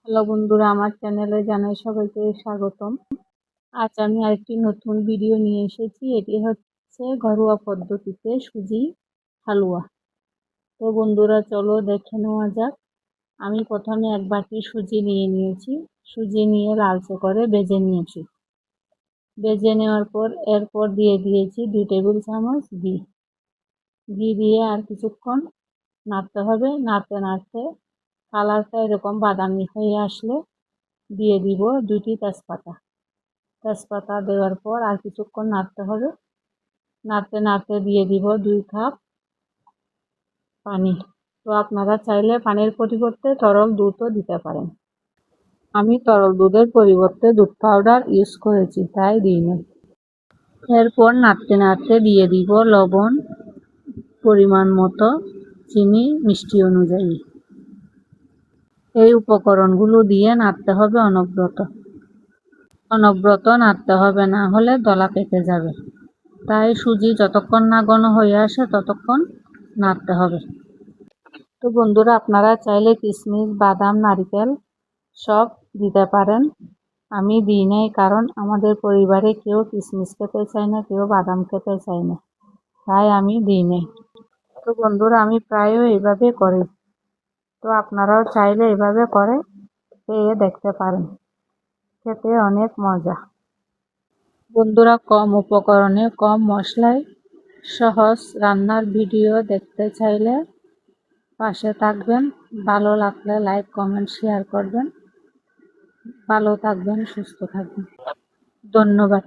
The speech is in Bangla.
হ্যালো বন্ধুরা, আমার চ্যানেলে জানাই সবাইকে স্বাগতম। আজ আমি আরেকটি নতুন ভিডিও নিয়ে এসেছি। এটি হচ্ছে ঘরোয়া পদ্ধতিতে সুজি হালুয়া। তো বন্ধুরা, চলো দেখে নেওয়া যাক। আমি প্রথমে এক বাটি সুজি নিয়ে নিয়েছি। সুজি নিয়ে লালচে করে ভেজে নিয়েছি। ভেজে নেওয়ার পর এরপর দিয়ে দিয়েছি 2 টেবিল চামচ ঘি। ঘি দিয়ে আর কিছুক্ষণ নাড়তে হবে। নাড়তে নাড়তে কালারটা এরকম বাদামি হয়ে আসলে দিয়ে দিব 2টি তেজপাতা। তেজপাতা দেওয়ার পর আর কিছুক্ষণ নাড়তে হবে। নাড়তে নাড়তে দিয়ে দিব 2 কাপ পানি। তো আপনারা চাইলে পানির পরিবর্তে তরল দুধও দিতে পারেন। আমি তরল দুধের পরিবর্তে দুধ পাউডার ইউজ করেছি, তাই দিইনি। এরপর নাড়তে নাড়তে দিয়ে দিব লবণ পরিমাণ মতো, চিনি মিষ্টি অনুযায়ী। এই উপকরণগুলো দিয়ে নাড়তে হবে অনবরত নাড়তে হবে, না হলে দলা পেকে যাবে। তাই সুজি যতক্ষণ না ঘন হয়ে আসে ততক্ষণ নাড়তে হবে। তো বন্ধুরা, আপনারা চাইলে কিশমিশ, বাদাম, নারকেল সব দিতে পারেন। আমি দিই নাই, কারণ আমাদের পরিবারে কেউ কিশমিশ খেতে চায় না, কেউ বাদাম খেতে চায় না, তাই আমি দিই নাই। তো বন্ধুরা, আমি প্রায়ই এইভাবে করি। তো আপনারাও চাইলে এভাবে করে খেয়ে দেখতে পারেন, খেতে অনেক মজা। বন্ধুরা, কম উপকরণে কম মশলায় সহজ রান্নার ভিডিও দেখতে চাইলে পাশে থাকবেন। ভালো লাগলে লাইক, কমেন্ট, শেয়ার করবেন। ভালো থাকবেন, সুস্থ থাকবেন। ধন্যবাদ।